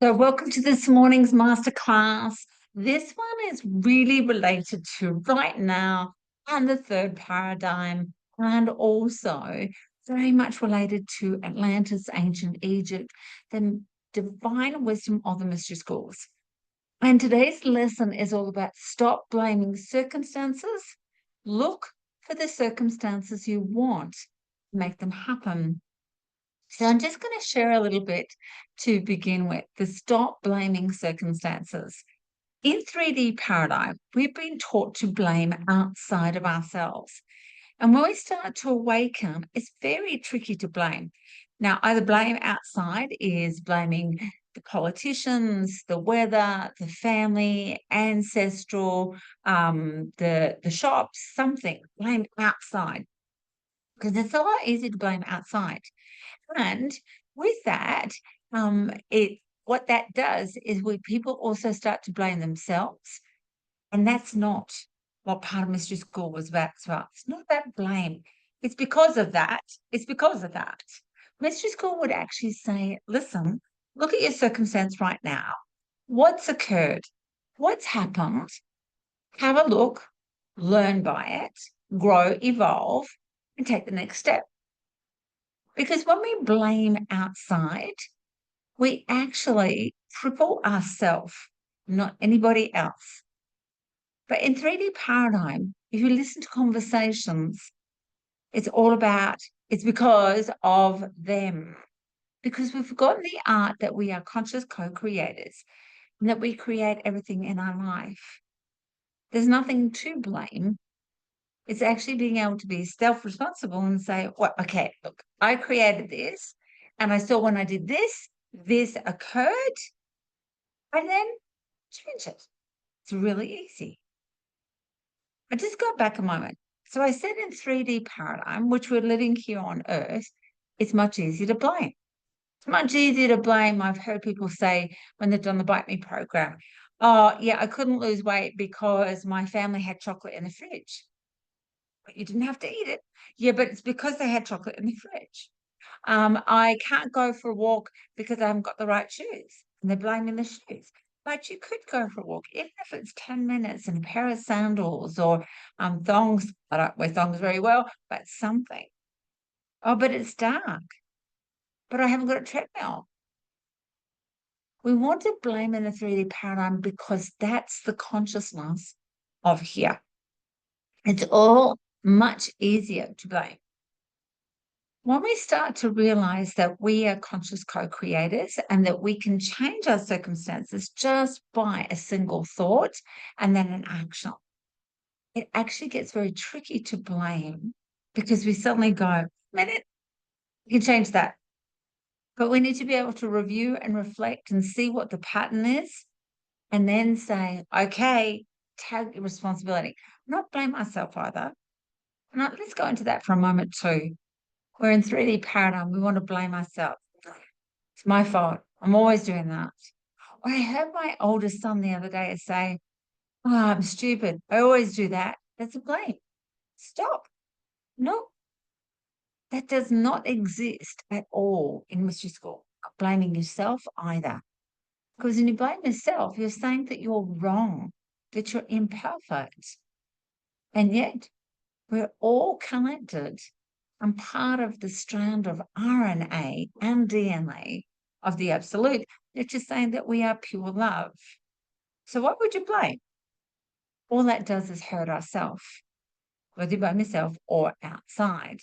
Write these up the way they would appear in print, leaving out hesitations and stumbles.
So welcome to this morning's masterclass. This one is really related to right now and the third paradigm, and also very much related to Atlantis, ancient Egypt, the divine wisdom of the mystery schools. And today's lesson is all about stop blaming circumstances. Look for the circumstances you want to make them happen. So I'm just going to share a little bit to begin with, the stop blaming circumstances. In 3D paradigm, we've been taught to blame outside of ourselves. And when we start to awaken, it's very tricky to blame. Now, either blame outside is blaming the politicians, the weather, the family, ancestral, the shops, something, blame outside. Because it's a lot easier to blame outside. And with that, what that does is people also start to blame themselves. And that's not what part of mystery school was about as well. It's not about blame. It's because of that. It's because of that. Mystery school would actually say, listen, look at your circumstance right now. What's occurred? What's happened? Have a look, learn by it, grow, evolve, and take the next step. Because when we blame outside, we actually cripple ourselves, not anybody else. But in 3D paradigm, if you listen to conversations, it's all about, it's because of them. Because we've forgotten the art that we are conscious co-creators and that we create everything in our life. There's nothing to blame. It's actually being able to be self-responsible and say, well, okay, look, I created this and I saw when I did this, this occurred, and then change it. It's really easy. I just go back a moment. So I said in 3D paradigm, which we're living here on Earth, it's much easier to blame. It's much easier to blame. I've heard people say when they've done the Bite Me program, oh, yeah, I couldn't lose weight because my family had chocolate in the fridge. But you didn't have to eat it. Yeah, but it's because they had chocolate in the fridge. I can't go for a walk because I haven't got the right shoes. And they're blaming the shoes. But you could go for a walk, even if it's 10 minutes in a pair of sandals or thongs. I don't wear thongs very well, but something. Oh, but it's dark. But I haven't got a treadmill. We want to blame in the 3D paradigm because that's the consciousness of here. It's all much easier to blame. When we start to realize that we are conscious co-creators and that we can change our circumstances just by a single thought and then an action, it actually gets very tricky to blame because we suddenly go, minute, you can change that. But we need to be able to review and reflect and see what the pattern is and then say, okay, take responsibility. Not blame myself either. Now, let's go into that for a moment too. We're in 3D paradigm. We want to blame ourselves. It's my fault. I'm always doing that. Or I heard my oldest son the other day say, oh, I'm stupid. I always do that. That's a blame. Stop. No, that does not exist at all in mystery school. Not blaming yourself either. Because when you blame yourself, you're saying that you're wrong, that you're imperfect. And yet, we're all connected and part of the strand of RNA and DNA of the absolute. It's just saying that we are pure love. So what would you blame? All that does is hurt ourselves, whether you blame yourself or outside.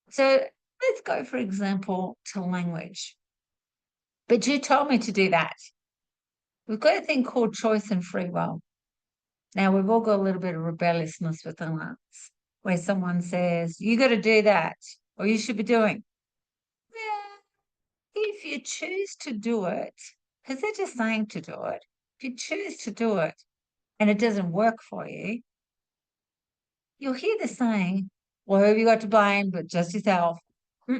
So let's go, for example, to language. But you told me to do that. We've got a thing called choice and free will. Now, we've all got a little bit of rebelliousness within us, where someone says, you got to do that, or you should be doing. Yeah, if you choose to do it, because they're just saying to do it, if you choose to do it and it doesn't work for you, you'll hear the saying, well, who have you got to blame but just yourself? Not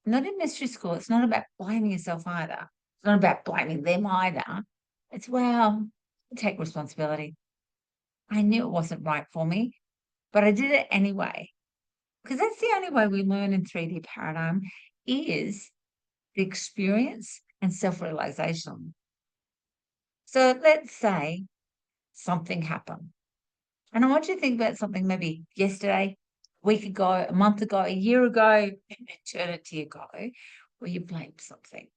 in mystery school. It's not about blaming yourself either. It's not about blaming them either. It's, well, take responsibility. I knew it wasn't right for me, but I did it anyway. Because that's the only way we learn in 3D paradigm is the experience and self-realization. So let's say something happened. And I want you to think about something maybe yesterday, a week ago, a month ago, a year ago, an eternity ago, where you blamed something.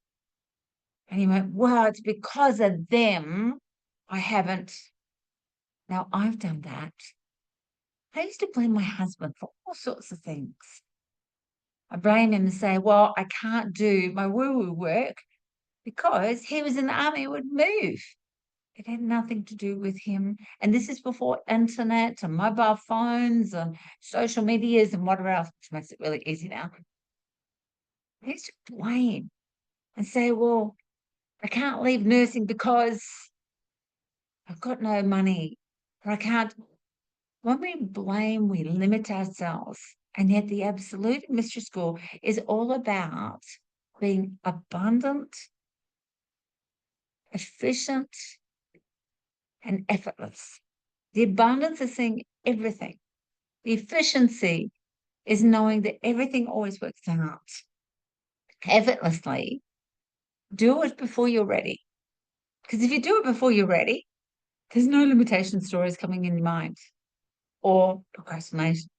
And you went, well, it's because of them I haven't. Now, I've done that. I used to blame my husband for all sorts of things. I blame him and say, well, I can't do my woo-woo work because he was in the army and would move. It had nothing to do with him. And this is before internet and mobile phones and social medias and whatever else, which makes it really easy now. I used to blame and say, well, I can't leave nursing because I've got no money, or I can't. When we blame, we limit ourselves. And yet the absolute mystery school is all about being abundant, efficient, and effortless. The abundance is seeing everything. The efficiency is knowing that everything always works out effortlessly. Do it before you're ready. Because if you do it before you're ready, there's no limitation stories coming in your mind or procrastination.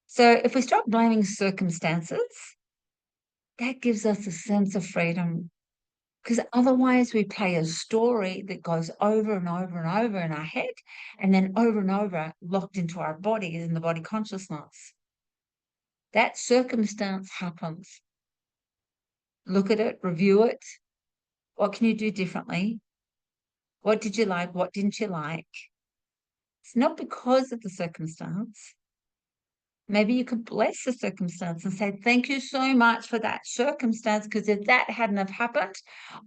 So if we stop blaming circumstances, that gives us a sense of freedom. Because otherwise we play a story that goes over and over and over in our head and then over and over locked into our bodies in the body consciousness. That circumstance happens. Look at it, review it. What can you do differently? What did you like? What didn't you like? It's not because of the circumstance. Maybe you could bless the circumstance and say, thank you so much for that circumstance, because if that hadn't have happened,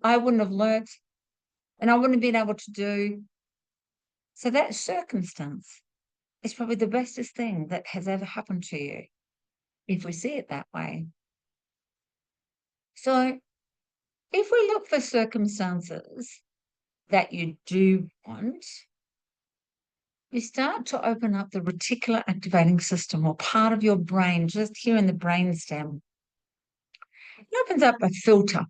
I wouldn't have learnt and I wouldn't have been able to do. So that circumstance is probably the bestest thing that has ever happened to you, if we see it that way. So if we look for circumstances that you do want, you start to open up the reticular activating system, or part of your brain, just here in the brainstem. It opens up a filter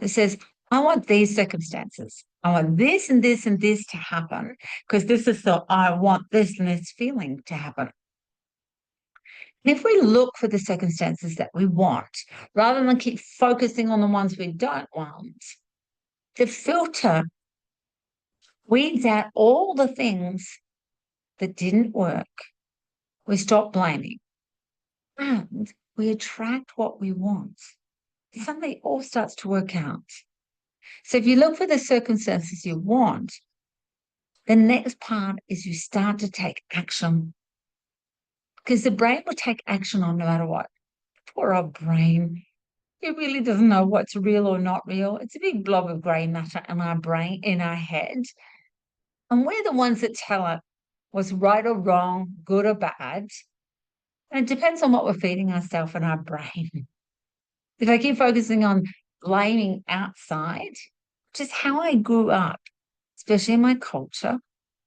that says, I want these circumstances. I want this and this and this to happen because this is the I want this and this feeling to happen. And if we look for the circumstances that we want, rather than keep focusing on the ones we don't want, the filter weeds out all the things that didn't work. We stop blaming and we attract what we want. Suddenly it all starts to work out. So if you look for the circumstances you want, the next part is you start to take action, because the brain will take action on no matter what. Poor old brain. It really doesn't know what's real or not real. It's a big blob of grey matter in our brain, in our head. And we're the ones that tell it what's right or wrong, good or bad. And it depends on what we're feeding ourselves in our brain. If I keep focusing on blaming outside, which is how I grew up, especially in my culture,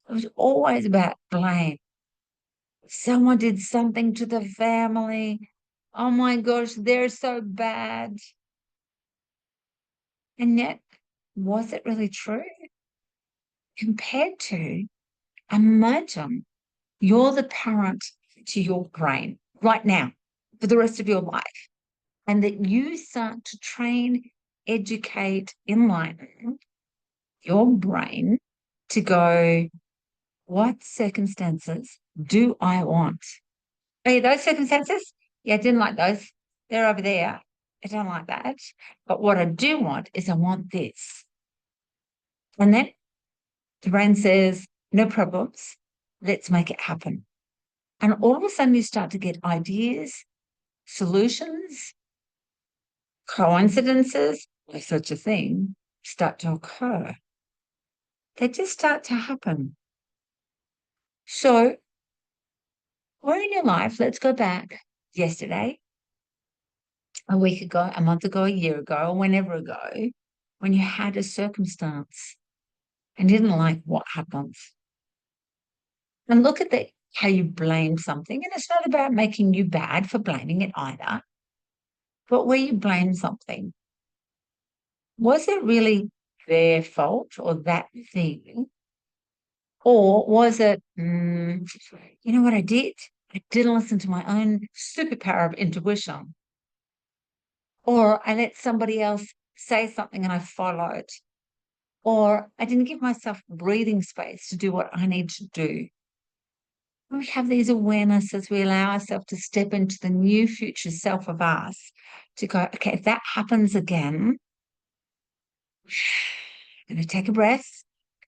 it was always about blame. Someone did something to the family. Oh my gosh, they're so bad. And yet, was it really true? Compared to, imagine you're the parent to your brain right now for the rest of your life, and that you start to train, educate, enlighten your brain to go, what circumstances do I want? Hey, those circumstances? Yeah, I didn't like those. They're over there. I don't like that. But what I do want is I want this. And then the brain says, no problems. Let's make it happen. And all of a sudden you start to get ideas, solutions, coincidences, if such a thing, start to occur. They just start to happen. So where in your life, let's go back yesterday, a week ago, a month ago, a year ago, or whenever ago, when you had a circumstance and didn't like what happens. And look at how you blame something. And it's not about making you bad for blaming it either, but where you blame something. Was it really their fault or that thing? Or was it, you know what I did? I didn't listen to my own superpower of intuition. Or I let somebody else say something and I followed. Or I didn't give myself breathing space to do what I need to do. When we have these awarenesses, we allow ourselves to step into the new future self of us to go, okay, if that happens again, I'm going to take a breath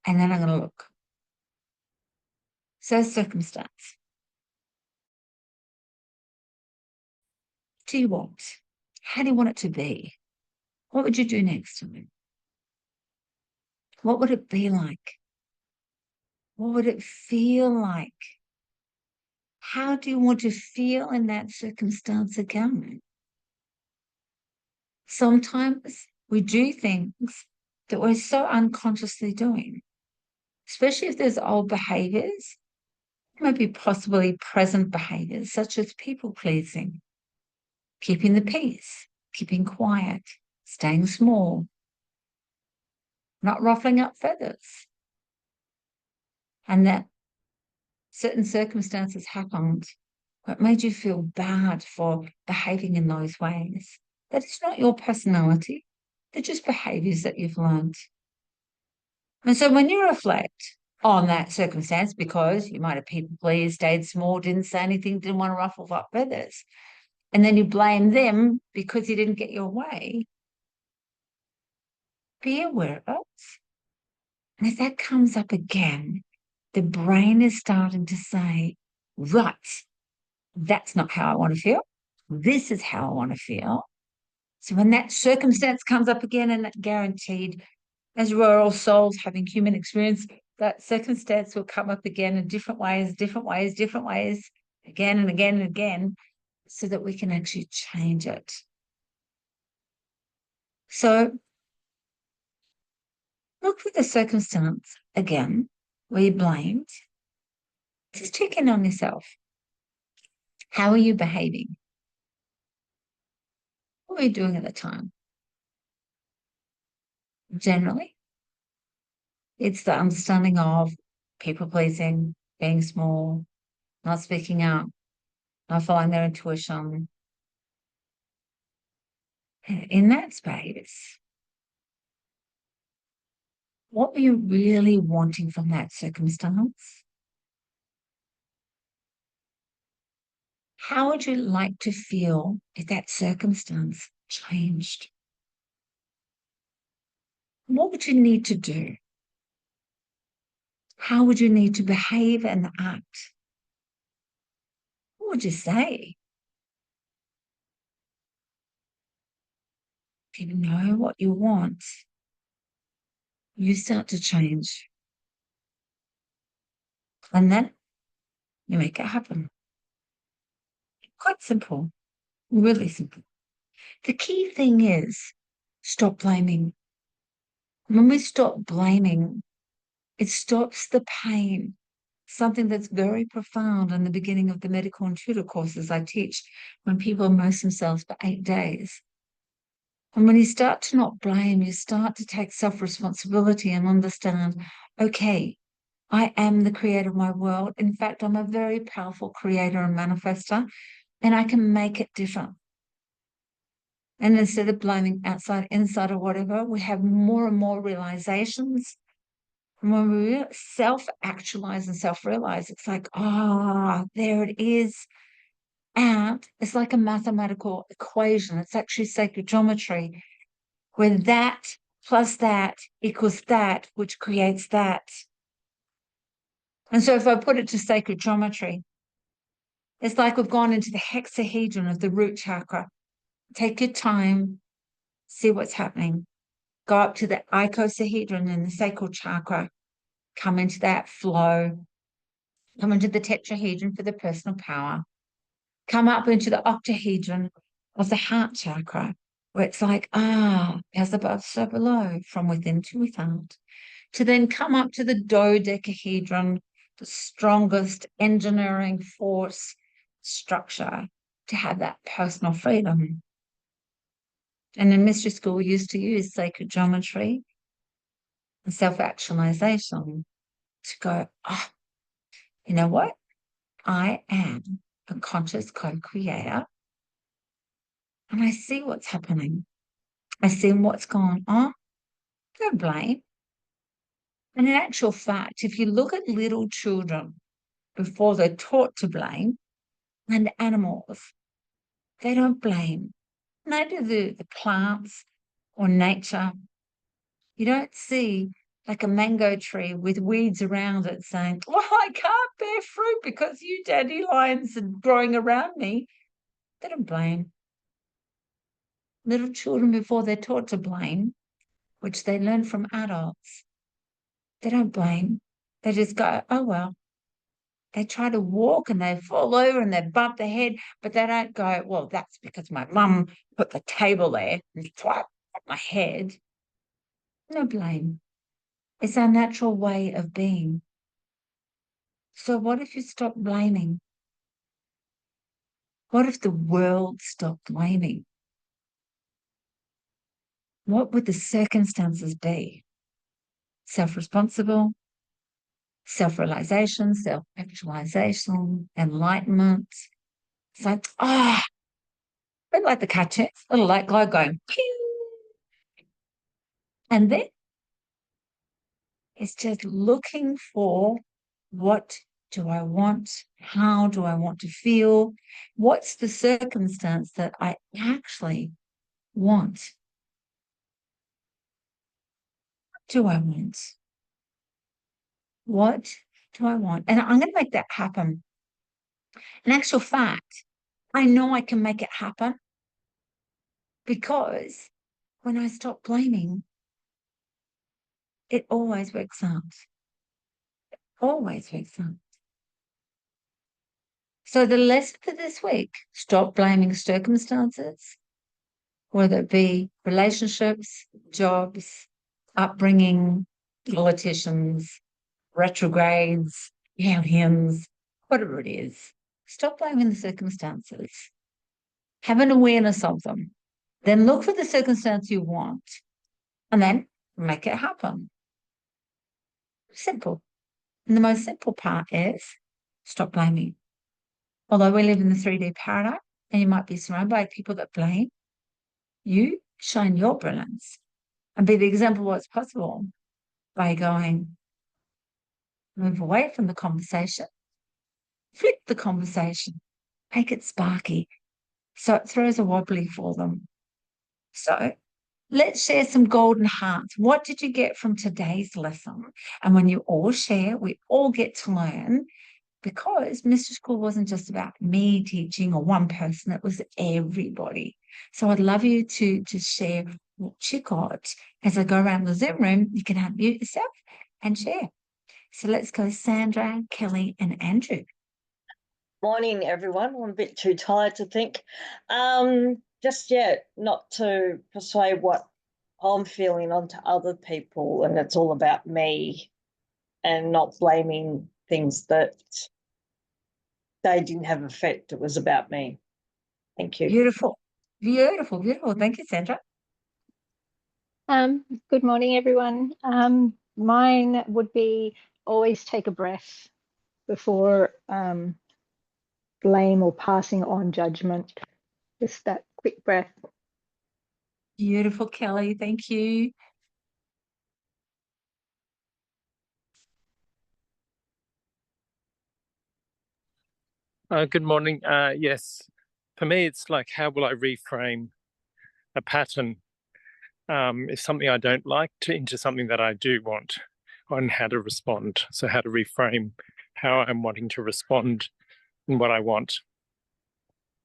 and then I'm going to look. So, circumstance. Do you want? How do you want it to be? What would you do next time? What would it be like? What would it feel like? How do you want to feel in that circumstance again? Sometimes we do things that we're so unconsciously doing, especially if there's old behaviors, maybe possibly present behaviors, such as people pleasing, keeping the peace, keeping quiet, staying small, not ruffling up feathers. And that certain circumstances happened, what made you feel bad for behaving in those ways. That is not your personality. They're just behaviors that you've learned. And so when you reflect on that circumstance, because you might have people pleased, stayed small, didn't say anything, didn't want to ruffle up feathers, and then you blame them because you didn't get your way, be aware of it. And if that comes up again, the brain is starting to say, right, that's not how I want to feel. This is how I want to feel. So when that circumstance comes up again, and that guaranteed, as we're all souls having human experience, that circumstance will come up again in different ways, again and again and again, so that we can actually change it. So look for the circumstance again where you blamed. Just check in on yourself. How are you behaving? What were you doing at the time? Generally, it's the understanding of people pleasing, being small, not speaking up, not following their intuition. In that space, what were you really wanting from that circumstance? How would you like to feel if that circumstance changed? What would you need to do? How would you need to behave and act? What would you say? If you know what you want, you start to change. And then you make it happen. Quite simple, really simple. The key thing is stop blaming. When we stop blaming, it stops the pain, something that's very profound in the beginning of the medical and tutor courses I teach when people immerse themselves for 8 days. And when you start to not blame, you start to take self-responsibility and understand, okay, I am the creator of my world. In fact, I'm a very powerful creator and manifester, and I can make it different. And instead of blaming outside, inside, or whatever, we have more and more realizations. And when we self-actualize and self-realize, it's like, there it is. And it's like a mathematical equation. It's actually sacred geometry, where that plus that equals that, which creates that. And so if I put it to sacred geometry, it's like we've gone into the hexahedron of the root chakra. Take your time, see what's happening. Go up to the icosahedron in the sacral chakra, come into that flow, come into the tetrahedron for the personal power, come up into the octahedron of the heart chakra, where it's like, as above, so below, from within to without, to then come up to the dodecahedron, the strongest engineering force structure to have that personal freedom. And in mystery school, we used to use sacred geometry and self-actualization to go, oh, you know what? I am a conscious co-creator, and I see what's happening. I see what's going on. Don't blame. And in actual fact, if you look at little children before they're taught to blame, and animals, they don't blame. Neither do the plants or nature. You don't see like a mango tree with weeds around it saying, well, I can't bear fruit because you dandelions are growing around me. They don't blame. Little children, before they're taught to blame, which they learn from adults, they don't blame. They just go, oh, well. They try to walk and they fall over and they bump their head, but they don't go, well, that's because my mum put the table there and thwap my head. No blame. It's our natural way of being. So what if you stop blaming? What if the world stopped blaming? What would the circumstances be? Self-responsible, self-realization, self-actualization, enlightenment. It's like, ah, a bit like the cartoon, a little light glow going, pew. And then it's just looking for, what do I want? How do I want to feel? What's the circumstance that I actually want? What do I want? What do I want? And I'm going to make that happen. In actual fact, I know I can make it happen because when I stop blaming, it always works out. Always works out. So the lesson for this week, stop blaming circumstances, whether it be relationships, jobs, upbringing, politicians, retrogrades, aliens, whatever it is. Stop blaming the circumstances. Have an awareness of them. Then look for the circumstance you want and then make it happen. Simple. And the most simple part is stop blaming. Although we live in the 3D paradigm and you might be surrounded by people that blame, you shine your brilliance and be the example of what's possible by going, move away from the conversation, flip the conversation, make it sparky so it throws a wobbly for them. So let's share some golden hearts. What did you get from today's lesson? And when you all share, we all get to learn, because Mr. School wasn't just about me teaching or one person, it was everybody. So I'd love you to share what you got. As I go around the Zoom room, you can unmute yourself and share. So let's go, Sandra, Kelly, and Andrew. Morning, everyone. I'm a bit too tired to think. Just yet, not to persuade what I'm feeling onto other people, and it's all about me, and not blaming things that they didn't have effect. It was about me. Thank you. Beautiful, beautiful, beautiful. Thank you, Sandra. Good morning, everyone. Mine would be always take a breath before blame or passing on judgment. Just that quick breath. Beautiful, Kelly. Thank you. Good morning. Yes, for me, it's like, how will I reframe a pattern if something I don't like into something that I do want, on how to respond. So how to reframe how I'm wanting to respond and what I want.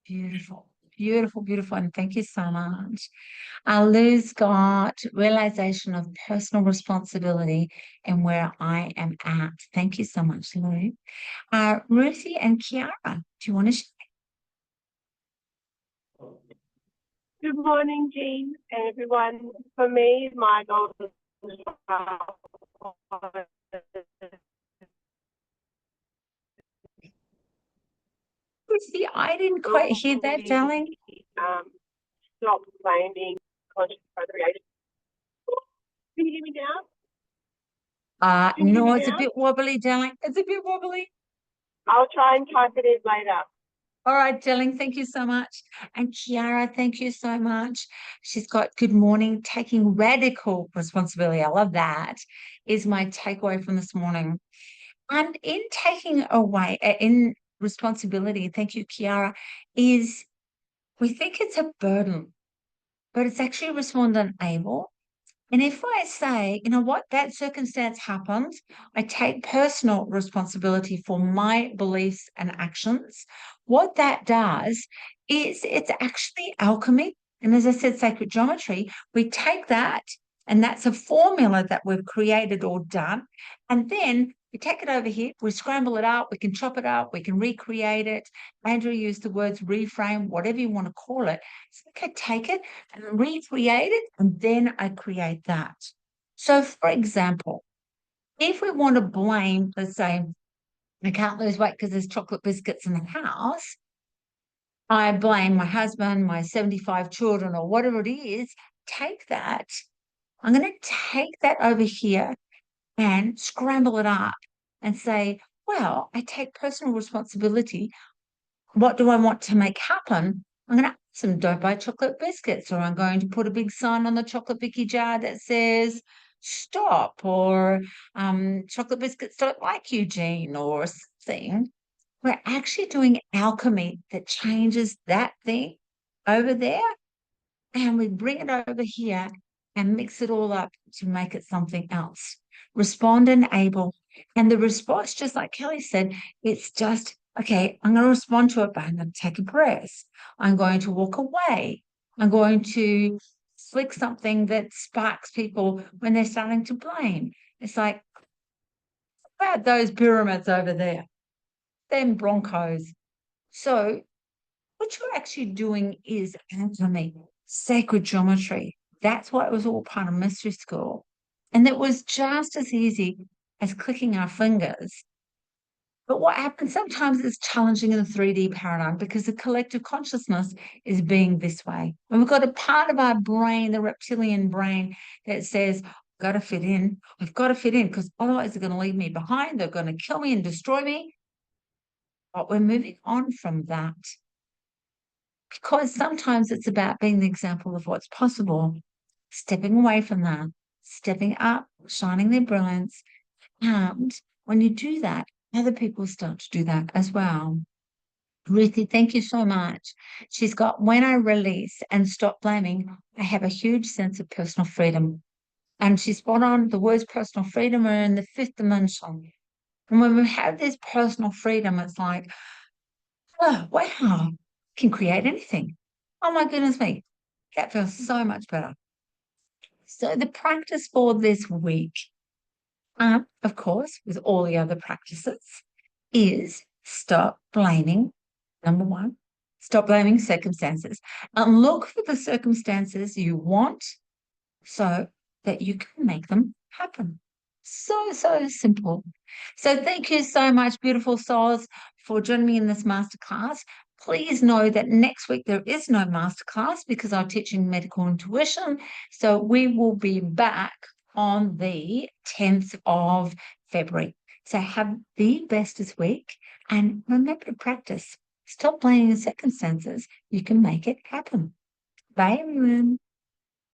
Beautiful, beautiful, beautiful. And thank you so much. Lou's got realization of personal responsibility and where I am at. Thank you so much, Lou. Ruthie and Kiara, do you want to share? Good morning, Jean and everyone. For me, my goal is Ruthie, I didn't quite hear that, darling. stop blaming conscious co-creation. Can you hear me now? Can you hear No, me it's a now? bit wobbly, darling. It's a bit wobbly. I'll try and type it in later. All right, darling, thank you so much. And Kiara, thank you so much. She's got good morning, taking radical responsibility. I love that, is my takeaway from this morning. And in taking away, in responsibility, thank you, Kiara, is we think it's a burden, but it's actually respondent able. And if I say, you know what, that circumstance happened, I take personal responsibility for my beliefs and actions. What that does is it's actually alchemy. And as I said, sacred geometry, we take that, and that's a formula that we've created or done. And then we take it over here, we scramble it up, we can chop it up, we can recreate it. Andrew used the words reframe, whatever you want to call it. So I can take it and recreate it, and then I create that. So, for example, if we want to blame, let's say, I can't lose weight because there's chocolate biscuits in the house, I blame my husband, my 75 children, or whatever it is. Take that. I'm going to take that over here and scramble it up and say, well, I take personal responsibility. What do I want to make happen? I'm going to ask them, don't buy chocolate biscuits, or I'm going to put a big sign on the chocolate bicky jar that says, stop, or chocolate biscuits don't like you, Jean, or something. We're actually doing alchemy that changes that thing over there, and we bring it over here and mix it all up to make it something else. Respond and able. And the response, just like Kelly said, it's just, okay, I'm going to respond to it, but I'm going to take a breath. I'm going to walk away. I'm going to flick something that sparks people when they're starting to blame. It's like, what about those pyramids over there? Them Broncos. So what you're actually doing is alchemy, sacred geometry. That's why it was all part of mystery school. And it was just as easy as clicking our fingers. But what happens sometimes is challenging in the 3D paradigm because the collective consciousness is being this way. And we've got a part of our brain, the reptilian brain, that says, I've got to fit in. I've got to fit in because otherwise they're going to leave me behind. They're going to kill me and destroy me. But we're moving on from that. Because sometimes it's about being the example of what's possible, stepping away from that, stepping up, shining their brilliance. And when you do that, other people start to do that as well. Ruthie, thank you so much. She's got, when I release and stop blaming, I have a huge sense of personal freedom. And she's spot on. The words personal freedom are in the fifth dimension. And when we have this personal freedom, it's like, oh, wow, can create anything. Oh my goodness me, that feels so much better. So the practice for this week, of course, with all the other practices, is stop blaming. Number one, stop blaming circumstances and look for the circumstances you want so that you can make them happen. So simple. So thank you so much, beautiful souls, for joining me in this masterclass. Please know that next week there is no masterclass because I'm teaching medical intuition. So we will be back on the 10th of February. So have the bestest week and remember to practice. Stop blaming circumstances. You can make it happen. Bye, everyone.